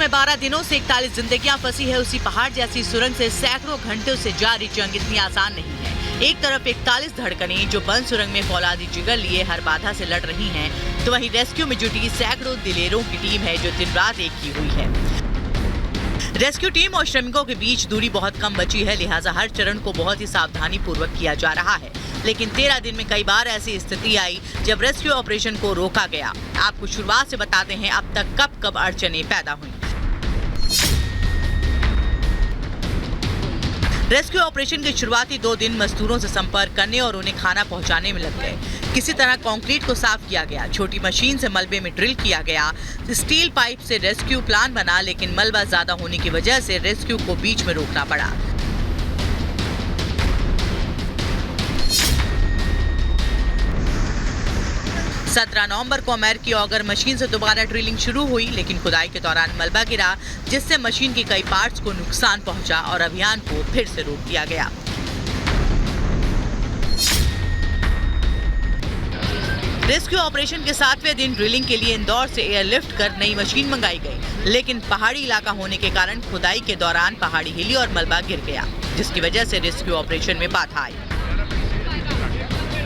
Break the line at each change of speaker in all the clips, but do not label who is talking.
जिसमें 12 दिनों से 41 जिंदगियां फंसी है, उसी पहाड़ जैसी सुरंग से सैकड़ों घंटों से जारी जंग इतनी आसान नहीं है। एक तरफ 41 धड़कनें जो बंद सुरंग में फौलादी जिगर लिए हर बाधा से लड़ रही हैं, तो वहीं रेस्क्यू में जुटी सैकड़ों दिलेरों की टीम है जो दिन रात एक की हुई है। रेस्क्यू टीम और श्रमिकों के बीच दूरी बहुत कम बची है, लिहाजा हर चरण को बहुत ही सावधानी पूर्वक किया जा रहा है। लेकिन 13 दिन में कई बार ऐसी स्थिति आई जब रेस्क्यू ऑपरेशन को रोका गया। आपको शुरुआत से बताते हैं अब तक कब कब अड़चनें पैदा हुई। रेस्क्यू ऑपरेशन के शुरुआती 2 दिन मजदूरों से संपर्क करने और उन्हें खाना पहुंचाने में लग गए। किसी तरह कंक्रीट को साफ किया गया, छोटी मशीन से मलबे में ड्रिल किया गया, स्टील पाइप से रेस्क्यू प्लान बना, लेकिन मलबा ज्यादा होने की वजह से रेस्क्यू को बीच में रोकना पड़ा। सत्रह नवंबर को अमेरिकी ऑगर मशीन से दोबारा ड्रिलिंग शुरू हुई, लेकिन खुदाई के दौरान मलबा गिरा, जिससे मशीन के कई पार्ट्स को नुकसान पहुंचा और अभियान को फिर से रोक दिया गया। रेस्क्यू ऑपरेशन के 7वें दिन ड्रिलिंग के लिए इंदौर से एयरलिफ्ट कर नई मशीन मंगाई गई, लेकिन पहाड़ी इलाका होने के कारण खुदाई के दौरान पहाड़ी हिली और मलबा गिर गया, जिसकी वजह से रेस्क्यू ऑपरेशन में बाधा आई।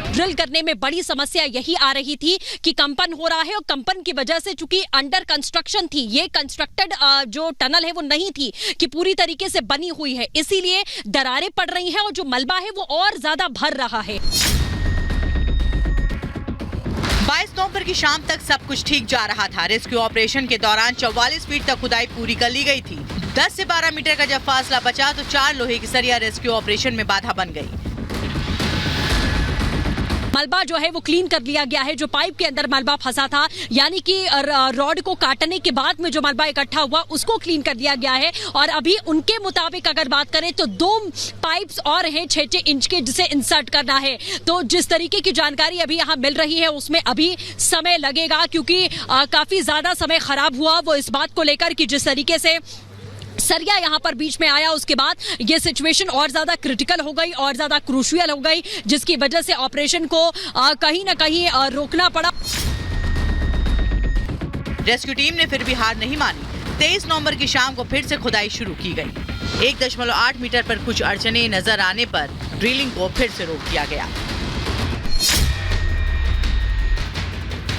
ड्रिल करने में बड़ी समस्या यही आ रही थी कि कंपन हो रहा है और कंपन की वजह से चूंकि अंडर कंस्ट्रक्शन थी, ये कंस्ट्रक्टेड जो टनल है वो नहीं थी कि पूरी तरीके से बनी हुई है, इसीलिए दरारें पड़ रही हैं और जो मलबा है वो और ज्यादा भर रहा है।
22 नवंबर की शाम तक सब कुछ ठीक जा रहा था। रेस्क्यू ऑपरेशन के दौरान 44 फीट तक खुदाई पूरी कर ली गई थी। 10 से 12 मीटर का जब फासला बचा तो 4 लोहे की सरिया रेस्क्यू ऑपरेशन में बाधा बन गई।
मलबा जो है वो क्लीन कर लिया गया है, जो पाइप के अंदर मलबा फंसा था, यानी कि रॉड को काटने के बाद में जो मलबा इकट्ठा हुआ उसको क्लीन कर दिया गया है। और अभी उनके मुताबिक अगर बात करें तो 2 पाइप्स और हैं 6-6 इंच के, जिसे इंसर्ट करना है। तो जिस तरीके की जानकारी अभी यहाँ मिल रही है उसमें अभी समय लगेगा, क्योंकि काफी ज्यादा समय खराब हुआ वो इस बात को लेकर कि जिस तरीके से सरिया यहाँ पर बीच में आया, उसके बाद ये सिचुएशन और ज्यादा क्रिटिकल हो गई और ज्यादा क्रूशियल हो गई, जिसकी वजह से ऑपरेशन को कहीं ना कहीं रोकना पड़ा।
रेस्क्यू टीम ने फिर भी हार नहीं मानी। 23 नवंबर की शाम को फिर से खुदाई शुरू की गई। 1.8 मीटर पर कुछ अड़चनें नजर आने पर ड्रिलिंग को फिर से रोक दिया गया।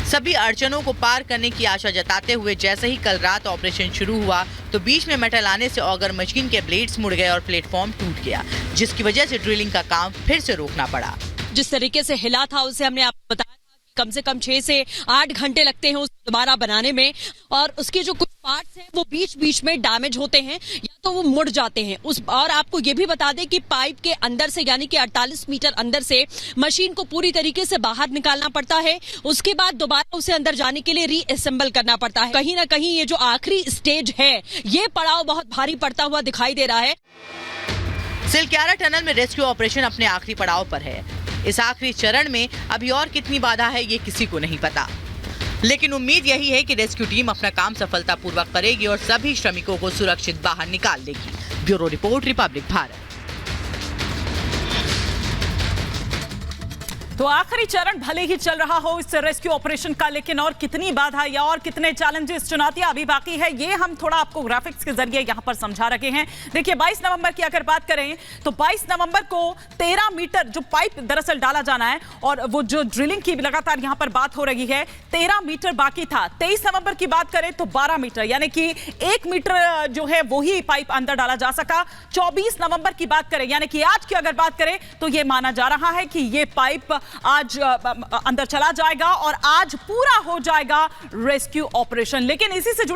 सभी अड़चनों को पार करने की आशा जताते हुए जैसे ही कल रात ऑपरेशन शुरू हुआ तो बीच में मेटल आने से ऑगर मशीन के ब्लेड्स मुड़ गए और प्लेटफॉर्म टूट गया, जिसकी वजह से ड्रिलिंग का काम फिर से रोकना पड़ा।
जिस तरीके से हिला था उसे हमने आपको बताया था कि कम से कम 6 से 8 घंटे लगते हैं उसे दोबारा बनाने में, और उसके जो कुछ पार्ट्स हैं वो बीच बीच में डैमेज होते हैं या तो वो मुड़ जाते हैं। और आपको ये भी बता दें कि पाइप के अंदर से यानी कि 48 मीटर अंदर से मशीन को पूरी तरीके से बाहर निकालना पड़ता है, उसके बाद दोबारा उसे अंदर जाने के लिए रीअसेंबल करना पड़ता है। कहीं ना कहीं ये जो आखिरी स्टेज है ये पड़ाव बहुत भारी पड़ता हुआ दिखाई दे रहा है।
सिलक्यारा टनल में रेस्क्यू ऑपरेशन अपने आखिरी पड़ाव पर है। इस आखिरी चरण में अभी और कितनी बाधा है ये किसी को नहीं पता, लेकिन उम्मीद यही है कि रेस्क्यू टीम अपना काम सफलतापूर्वक करेगी और सभी श्रमिकों को सुरक्षित बाहर निकाल देगी। Bureau report, Republic Bharat.
तो आखिरी चरण भले ही चल रहा हो इस रेस्क्यू ऑपरेशन का, लेकिन और कितनी बाधा या और कितने चैलेंजेस, चुनौतियां अभी बाकी है, ये हम थोड़ा आपको ग्राफिक्स के जरिए यहां पर समझा रखे हैं। देखिए 22 नवंबर की अगर बात करें तो 22 नवंबर को 13 मीटर जो पाइप दरअसल डाला जाना है और वो जो ड्रिलिंग की लगातार यहां पर बात हो रही है, 13 मीटर बाकी था। 23 नवंबर की बात करें तो 12 मीटर, यानी कि 1 मीटर जो है वही पाइप अंदर डाला जा सका। 24 नवंबर की बात करें यानी कि आज की अगर बात करें तो यह माना जा रहा है कि यह पाइप आज अंदर चला जाएगा और आज पूरा हो जाएगा रेस्क्यू ऑपरेशन। लेकिन इसी से